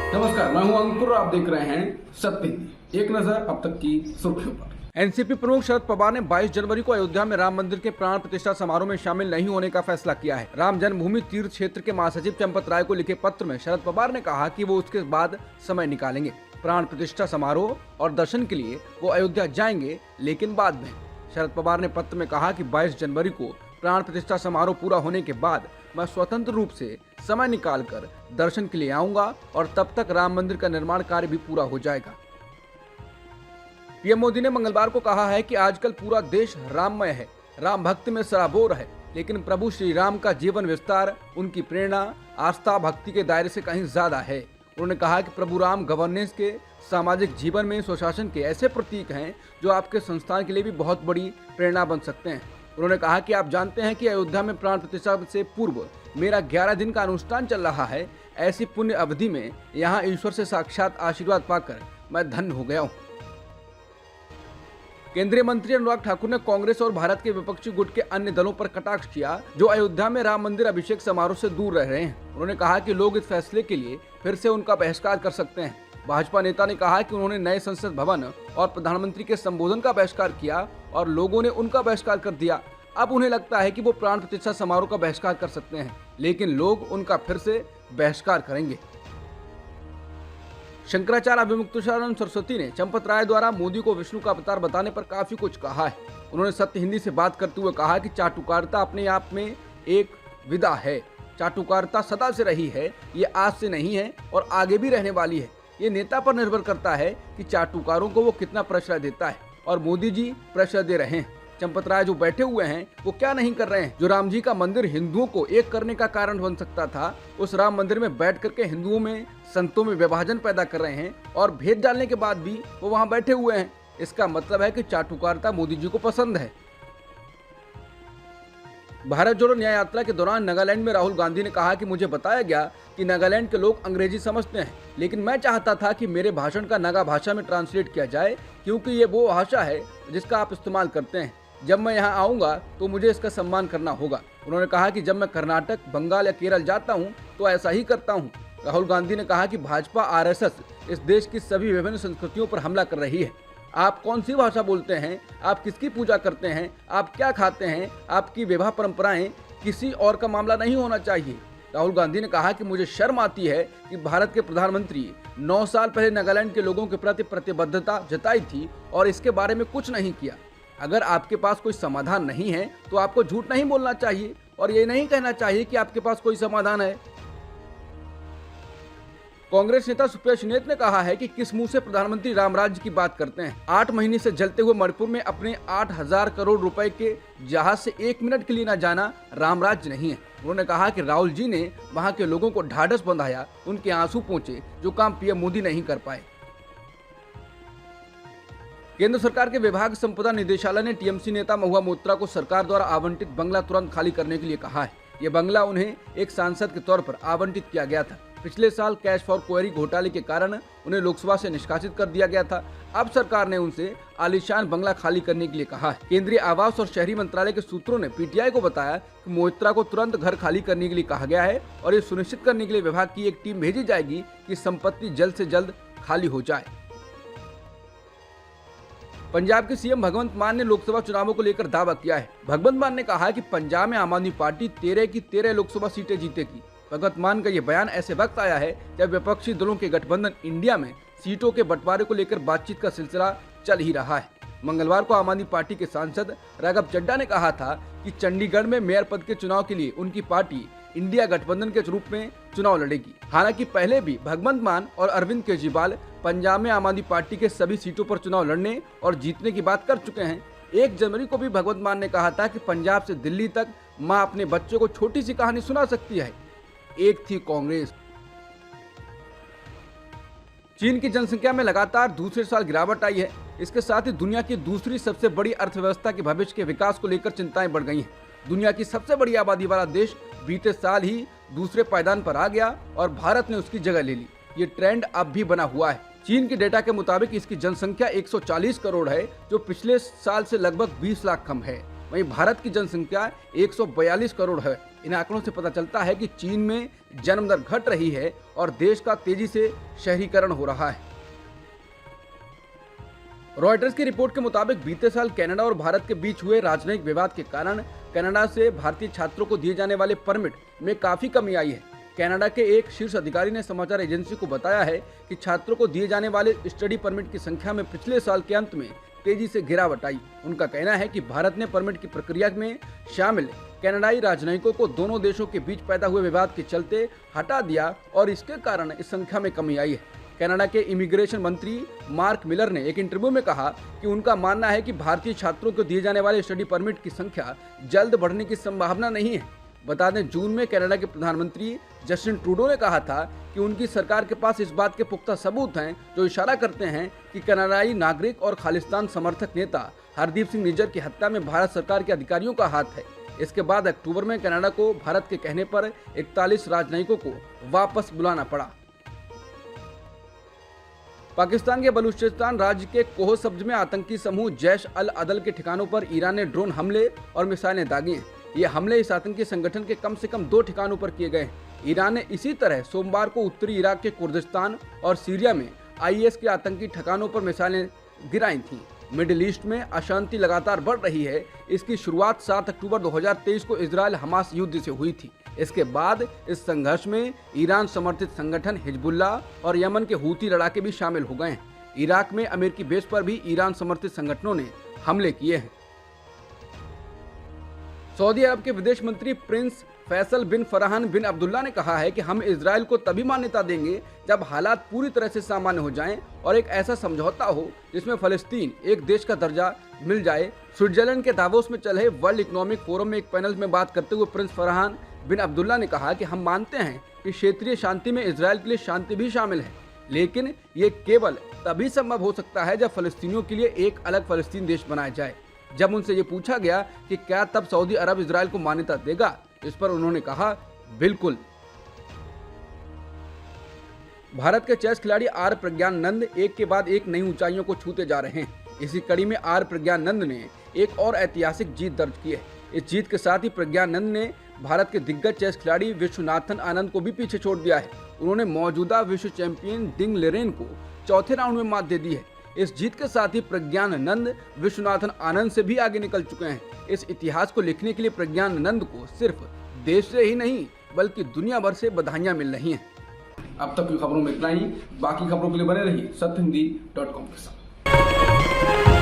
नमस्कार, मैं हूं अंकुर। आप देख रहे हैं सत्य न्यूज़। एक नजर अब तक की सुर्खियों पर। एनसीपी प्रमुख शरद पवार ने 22 जनवरी को अयोध्या में राम मंदिर के प्राण प्रतिष्ठा समारोह में शामिल नहीं होने का फैसला किया है। राम जन्मभूमि तीर्थ क्षेत्र के महासचिव चंपत राय को लिखे पत्र में शरद पवार ने कहा कि वो उसके बाद समय निकालेंगे। प्राण प्रतिष्ठा समारोह और दर्शन के लिए वो अयोध्या जाएंगे, लेकिन बाद में। शरद पवार ने पत्र में कहा कि 22 जनवरी को प्राण प्रतिष्ठा समारोह पूरा होने के बाद मैं स्वतंत्र रूप से समय निकालकर दर्शन के लिए आऊंगा और तब तक राम मंदिर का निर्माण कार्य भी पूरा हो जाएगा। पीएम मोदी ने मंगलवार को कहा है कि आजकल पूरा देश राममय है, राम भक्ति में सराबोर है, लेकिन प्रभु श्री राम का जीवन विस्तार, उनकी प्रेरणा, आस्था, भक्ति के दायरे से कहीं ज्यादा है। उन्होंने कहा कि प्रभु राम गवर्नेंस के सामाजिक जीवन में सुशासन के ऐसे प्रतीक हैं जो आपके संस्थान के लिए भी बहुत बड़ी प्रेरणा बन सकते हैं। उन्होंने कहा कि आप जानते हैं कि अयोध्या में प्राण प्रतिष्ठा से पूर्व मेरा 11 दिन का अनुष्ठान चल रहा है। ऐसी पुण्य अवधि में यहाँ ईश्वर से साक्षात आशीर्वाद पाकर मैं धन्य हो गया हूँ। केंद्रीय मंत्री अनुराग ठाकुर ने कांग्रेस और भारत के विपक्षी गुट के अन्य दलों पर कटाक्ष किया जो अयोध्या में राम मंदिर अभिषेक समारोह से दूर रह रहे हैं। उन्होंने कहा कि लोग इस फैसले के लिए फिर से उनका बहिष्कार कर सकते हैं। भाजपा नेता ने कहा कि उन्होंने नए संसद भवन और प्रधानमंत्री के संबोधन का बहिष्कार किया और लोगों ने उनका बहिष्कार कर दिया। अब उन्हें लगता है कि वो प्राण प्रतिष्ठा समारोह का बहिष्कार कर सकते हैं, लेकिन लोग उनका फिर से बहिष्कार करेंगे। शंकराचार्य अभिमुक्तेश्वरानंद सरस्वती ने चंपत राय द्वारा मोदी को विष्णु का अवतार बताने पर काफी कुछ कहा है। उन्होंने सत्य हिंदी से बात करते हुए कहा कि चाटुकारिता अपने आप में एक विधा है। चाटुकारिता सदा से रही है, ये आज से नहीं है और आगे भी रहने वाली है। ये नेता पर निर्भर करता है कि चाटुकारों को वो कितना प्रश्रय देता है, और मोदी जी प्रश्रय दे रहे हैं। चंपत राय जो बैठे हुए हैं वो क्या नहीं कर रहे हैं। जो राम जी का मंदिर हिंदुओं को एक करने का कारण बन सकता था, उस राम मंदिर में बैठ करके हिंदुओं में, संतों में विभाजन पैदा कर रहे हैं और भेद डालने के बाद भी वो वहां बैठे हुए हैं। इसका मतलब है कि चाटुकारिता मोदी जी को पसंद है। भारत जोड़ो न्याय यात्रा के दौरान नागालैंड में राहुल गांधी ने कहा कि मुझे बताया गया कि नागालैंड के लोग अंग्रेजी समझते हैं, लेकिन मैं चाहता था कि मेरे भाषण का नागा भाषा में ट्रांसलेट किया जाए, क्योंकि ये वो भाषा है जिसका आप इस्तेमाल करते हैं। जब मैं यहाँ आऊँगा तो मुझे इसका सम्मान करना होगा। उन्होंने कहा कि जब मैं कर्नाटक, बंगाल या केरल जाता हूँ तो ऐसा ही करता हूँ। राहुल गांधी ने कहा कि भाजपा आरएसएस इस देश की सभी विभिन्न संस्कृतियों पर हमला कर रही है। आप कौन सी भाषा बोलते हैं, आप किसकी पूजा करते हैं, आप क्या खाते हैं, आपकी विवाह परंपराएं किसी और का मामला नहीं होना चाहिए। राहुल गांधी ने कहा कि मुझे शर्म आती है कि भारत के प्रधानमंत्री 9 साल पहले नागालैंड के लोगों के प्रति प्रतिबद्धता जताई थी और इसके बारे में कुछ नहीं किया। अगर आपके पास कोई समाधान नहीं है तो आपको झूठ नहीं बोलना चाहिए और ये नहीं कहना चाहिए कि आपके पास कोई समाधान है। कांग्रेस नेता सुप्रिया सुले ने कहा है कि किस मुंह से प्रधानमंत्री राम राज्य की बात करते हैं। 8 महीने से जलते हुए मणिपुर में अपने 8,000 करोड़ रुपए के जहाज से 1 मिनट के लिए न जाना राम राज्य नहीं है। उन्होंने कहा कि राहुल जी ने वहां के लोगों को ढाढ़स बंधाया, उनके आंसू पहुंचे, जो काम पीएम मोदी नहीं कर पाए। केंद्र सरकार के विभाग संपदा निदेशालय ने टीएमसी नेता महुआ मोत्रा को सरकार द्वारा आवंटित बंगला तुरंत खाली करने के लिए कहा है। यह बंगला उन्हें एक सांसद के तौर पर आवंटित किया गया था। पिछले साल कैश फॉर क्वेरी घोटाले के कारण उन्हें लोकसभा से निष्कासित कर दिया गया था। अब सरकार ने उनसे आलीशान बंगला खाली करने के लिए कहा है। केंद्रीय आवास और शहरी मंत्रालय के सूत्रों ने पीटीआई को बताया कि मोत्रा को तुरंत घर खाली करने के लिए कहा गया है और ये सुनिश्चित करने के लिए विभाग की एक टीम भेजी जाएगी कि संपत्ति जल्द से जल्द खाली हो जाए। पंजाब के सीएम भगवंत मान ने लोकसभा चुनावों को लेकर दावा किया है। भगवंत मान ने कहा है कि पंजाब में आम आदमी पार्टी 13 की 13 लोकसभा सीटें जीतेगी। भगवंत मान का यह बयान ऐसे वक्त आया है जब विपक्षी दलों के गठबंधन इंडिया में सीटों के बंटवारे को लेकर बातचीत का सिलसिला चल ही रहा है। मंगलवार को आम आदमी पार्टी के सांसद राघव चड्ढा ने कहा था कि चंडीगढ़ में मेयर पद के चुनाव के लिए उनकी पार्टी इंडिया गठबंधन के रूप में चुनाव लड़ेगी। हालांकि पहले भी भगवंत मान और अरविंद केजरीवाल पंजाब में आम आदमी पार्टी के सभी सीटों पर चुनाव लड़ने और जीतने की बात कर चुके हैं। 1 जनवरी को भी भगवंत मान ने कहा था कि पंजाब से दिल्ली तक मां अपने बच्चों को छोटी सी कहानी सुना सकती है। एक थी कांग्रेस। चीन की जनसंख्या में लगातार दूसरे साल गिरावट आई है। इसके साथ ही दुनिया की दूसरी सबसे बड़ी अर्थव्यवस्था के भविष्य के विकास को लेकर चिंताएं बढ़ गई हैं। दुनिया की सबसे बड़ी आबादी वाला देश बीते साल ही दूसरे पायदान पर आ गया और भारत ने उसकी जगह ले ली। ये ट्रेंड अब भी बना हुआ है। चीन के डेटा के मुताबिक इसकी जनसंख्या 140 करोड़ है, जो पिछले साल से लगभग 20 लाख कम है। वहीं भारत की जनसंख्या 142 करोड़ है। इन आंकड़ों से पता चलता है कि चीन में जन्म दर घट रही है और देश का तेजी से शहरीकरण हो रहा है। रॉयटर्स की रिपोर्ट के मुताबिक बीते साल कनाडा और भारत के बीच हुए राजनयिक विवाद के कारण कनाडा से भारतीय छात्रों को दिए जाने वाले परमिट में काफी कमी आई है। कनाडा के एक शीर्ष अधिकारी ने समाचार एजेंसी को बताया है कि छात्रों को दिए जाने वाले स्टडी परमिट की संख्या में पिछले साल के अंत में तेजी से गिरावट आई। उनका कहना है कि भारत ने परमिट की प्रक्रिया में शामिल कनाडाई राजनयिकों को दोनों देशों के बीच पैदा हुए विवाद के चलते हटा दिया और इसके कारण इस संख्या में कमी आई है। कनाडा के इमिग्रेशन मंत्री मार्क मिलर ने एक इंटरव्यू में कहा कि उनका मानना है कि भारतीय छात्रों को दिए जाने वाले स्टडी परमिट की संख्या जल्द बढ़ने की संभावना नहीं है। बता दें, जून में कनाडा के प्रधानमंत्री जस्टिन ट्रूडो ने कहा था कि उनकी सरकार के पास इस बात के पुख्ता सबूत हैं जो इशारा करते हैं कि कनाडाई नागरिक और खालिस्तान समर्थक नेता हरदीप सिंह निज्जर की हत्या में भारत सरकार के अधिकारियों का हाथ है। इसके बाद अक्टूबर में कनाडा को भारत के कहने पर 41 राजनयिकों को वापस बुलाना पड़ा। पाकिस्तान के बलूचिस्तान राज्य के कोह सब्ज में आतंकी समूह जैश अल अदल के ठिकानों पर ईरान ने ड्रोन हमले और मिसाइलें दागी हैं। ये हमले इस आतंकी संगठन के कम से कम 2 ठिकानों पर किए गए हैं। ईरान ने इसी तरह सोमवार को उत्तरी इराक के कुर्दिस्तान और सीरिया में आईएस के आतंकी ठिकानों पर मिसाइलें गिराई थीं। मिडिल ईस्ट में अशांति लगातार बढ़ रही है। इसकी शुरुआत 7 अक्टूबर 2023 को इजरायल हमास युद्ध से हुई थी। इसके बाद इस संघर्ष में ईरान समर्थित संगठन हिजबुल्लाह और यमन के हूती लड़ाके भी शामिल हो गए हैं। इराक में अमेरिकी बेस पर भी ईरान समर्थित संगठनों ने हमले किए हैं। सऊदी अरब के विदेश मंत्री प्रिंस फैसल बिन फरहान बिन अब्दुल्ला ने कहा है कि हम इजरायल को तभी मान्यता देंगे जब हालात पूरी तरह से सामान्य हो जाएं और एक ऐसा समझौता हो जिसमें फलस्तीन एक देश का दर्जा मिल जाए। स्विट्जरलैंड के दावोस में चल रहे वर्ल्ड इकोनॉमिक फोरम में एक पैनल में बात करते हुए प्रिंस फरहान बिन अब्दुल्ला ने कहा कि हम मानते हैं कि क्षेत्रीय शांति में इजरायल के लिए शांति भी शामिल है, लेकिन ये केवल तभी संभव हो सकता है जब फलस्तीनियों के लिए एक अलग फलस्तीन देश बनाया जाए। जब उनसे ये पूछा गया कि क्या तब सऊदी अरब इजरायल को मान्यता देगा, इस पर उन्होंने कहा बिल्कुल। भारत के चेस खिलाड़ी आर प्रज्ञानंद एक के बाद एक नई ऊंचाइयों को छूते जा रहे हैं। इसी कड़ी में आर प्रज्ञानंद ने एक और ऐतिहासिक जीत दर्ज की है। इस जीत के साथ ही प्रज्ञानंद ने भारत के दिग्गज चेस खिलाड़ी विश्वनाथन आनंद को भी पीछे छोड़ दिया है। उन्होंने मौजूदा विश्व चैंपियन डिंग लेरेन को चौथे राउंड में मात दे दी है। इस जीत के साथ ही प्रज्ञानंद विश्वनाथन आनंद से भी आगे निकल चुके हैं। इस इतिहास को लिखने के लिए प्रज्ञानंद को सिर्फ देश से ही नहीं बल्कि दुनिया भर से बधाइयां मिल रही हैं। अब तक की खबरों में इतना ही। बाकी खबरों के लिए बने रहिए सत्यहिंदी.com के साथ।